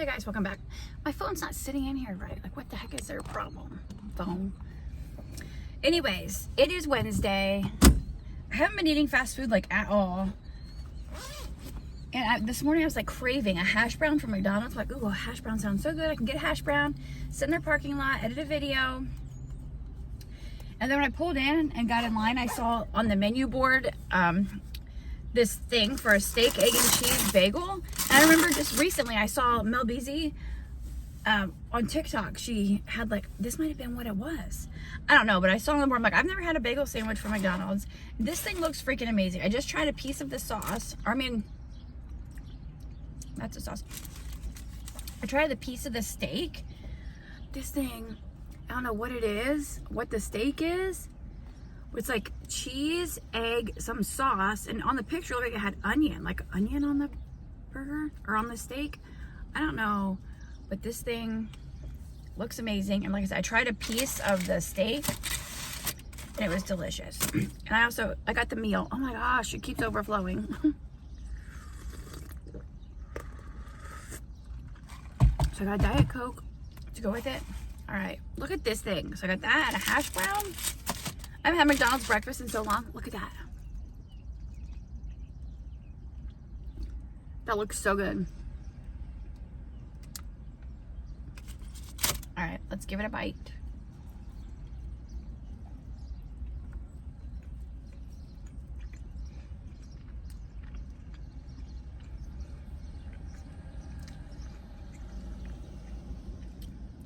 Hey guys, welcome back. My phone's not sitting in here right. Like, what the heck is their problem? Phone. Anyways, it is Wednesday. I haven't been eating fast food like at all. And this morning I was like craving a hash brown from McDonald's. Like, ooh, a hash brown sounds so good. I can get a hash brown, sit in their parking lot, edit a video. And then when I pulled in and got in line, I saw on the menu board this thing for a steak, egg, and cheese bagel. And I remember just recently I saw Mel Beezy on TikTok. She had like, this might have been what it was. I don't know, but I saw on the board, I'm like, I've never had a bagel sandwich from McDonald's. This thing looks freaking amazing. I just tried a piece of the sauce. Or, I mean, that's a sauce. I tried the piece of the steak. This thing, I don't know what it is, what the steak is. It's like cheese, egg, some sauce, and on the picture, it looked like it had onion, like onion on the burger or on the steak. I don't know, but this thing looks amazing. And like I said, I tried a piece of the steak, and it was delicious. And I got the meal. Oh my gosh, it keeps overflowing. So I got a Diet Coke to go with it. All right, look at this thing. So I got that and a hash brown. I haven't had McDonald's breakfast in so long. Look at that. That looks so good. All right, let's give it a bite.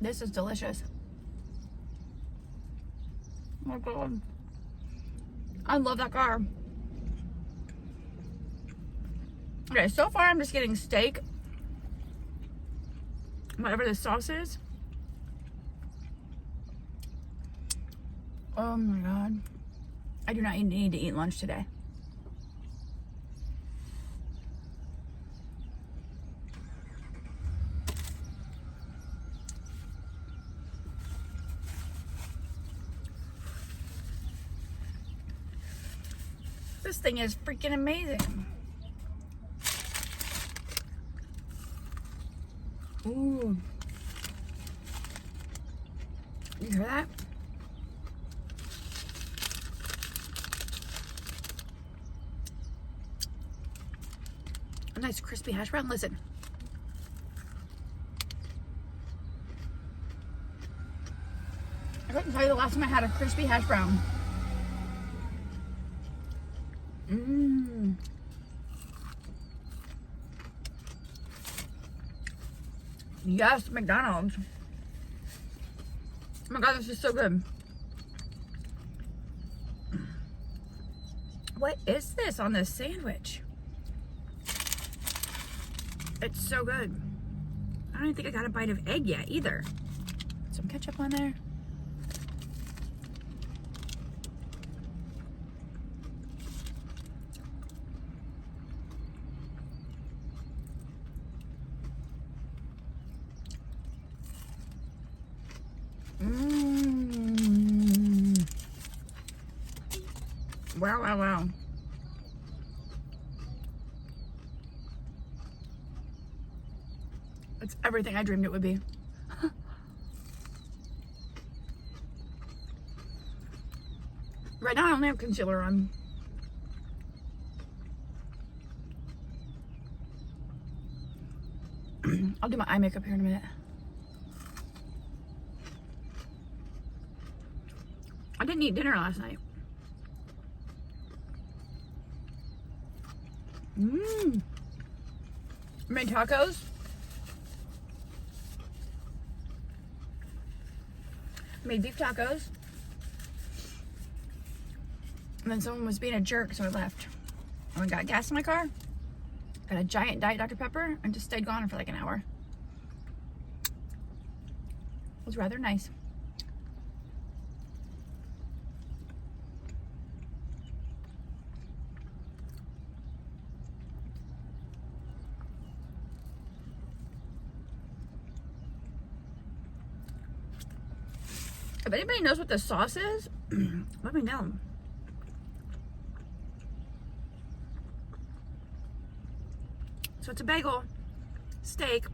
This is delicious. Oh my God. I love that car. Okay, so far I'm just getting steak, whatever the sauce is. Oh my God. I do not need to eat lunch today. This thing is freaking amazing. Ooh. You hear that? A nice crispy hash brown. Listen. I couldn't tell you the last time I had a crispy hash brown. Mmm. Yes, McDonald's. Oh my God, this is so good. What is this on this sandwich? It's so good. I don't even think I got a bite of egg yet either. Some ketchup on there. Mmm. Wow, wow, wow. It's everything I dreamed it would be. Right now I only have concealer on. I'll do my eye makeup here in a minute. I didn't eat dinner last night. Mmm. Made tacos. Made beef tacos. And then someone was being a jerk, so I left. I got gas in my car. Got a giant Diet Dr. Pepper and just stayed gone for like an hour. It was rather nice. If anybody knows what the sauce is, let me know. So it's a bagel, steak,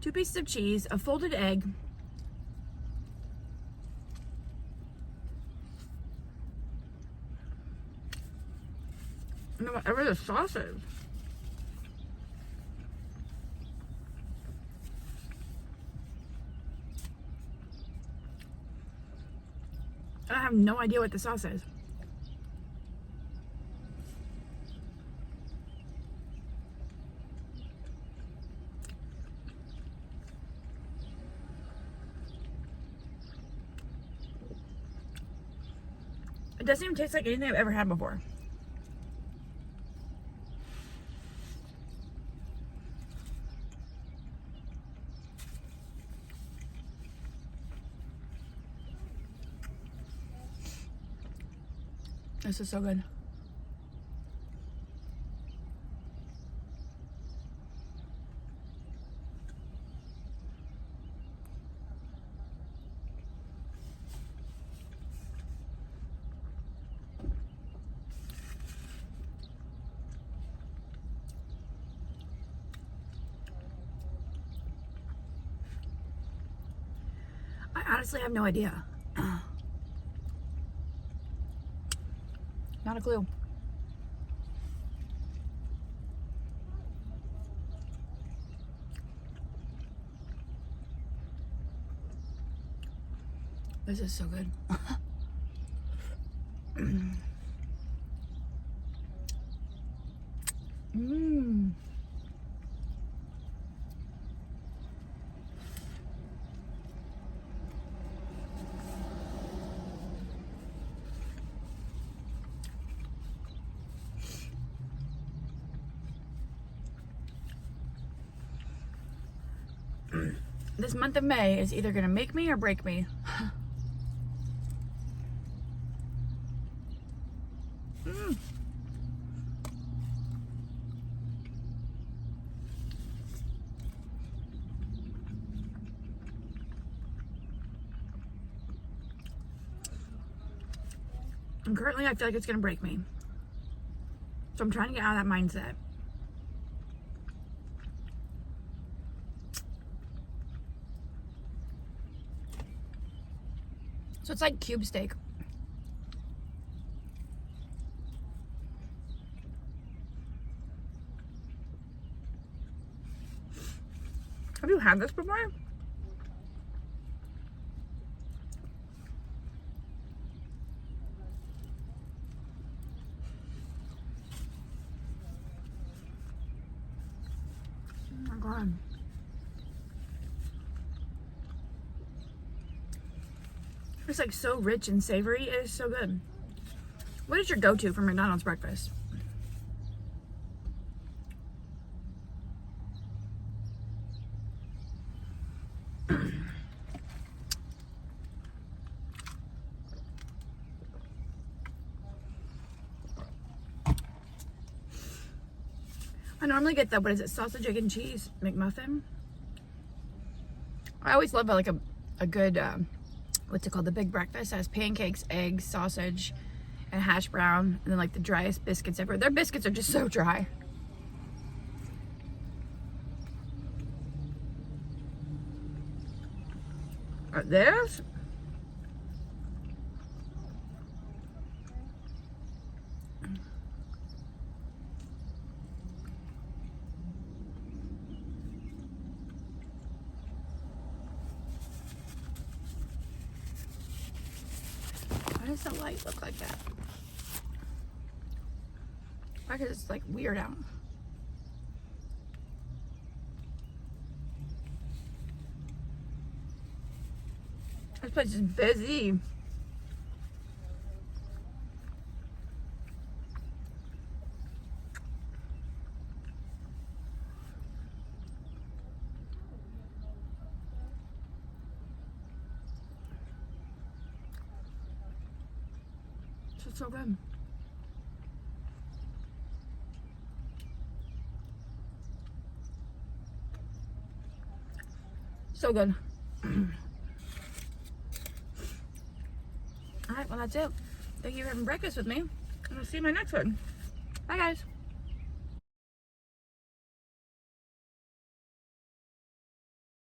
2 pieces of cheese, a folded egg, and whatever the sauce is. I have no idea what the sauce is. It doesn't even taste like anything I've ever had before. This is so good. I honestly have no idea. Not a clue. This is so good. Mmm. This month of May is either gonna make me or break me. And currently I feel like it's gonna break me. So I'm trying to get out of that mindset. So it's like cube steak. Have you had this before? Oh my God. It's like so rich and savory. It is so good. What is your go-to for McDonald's breakfast? I normally get the, what is it, sausage, egg, and cheese McMuffin. I always love like a good, what's it called, the big breakfast. It has pancakes, eggs, sausage, and hash brown, and then like the driest biscuits ever. Their biscuits are just so dry. This? Why does the light look like that? Why does it's like weird out? This place is busy. It's so good. So good. Alright, well that's it. Thank you for having breakfast with me. And I'll see you in my next one. Bye guys.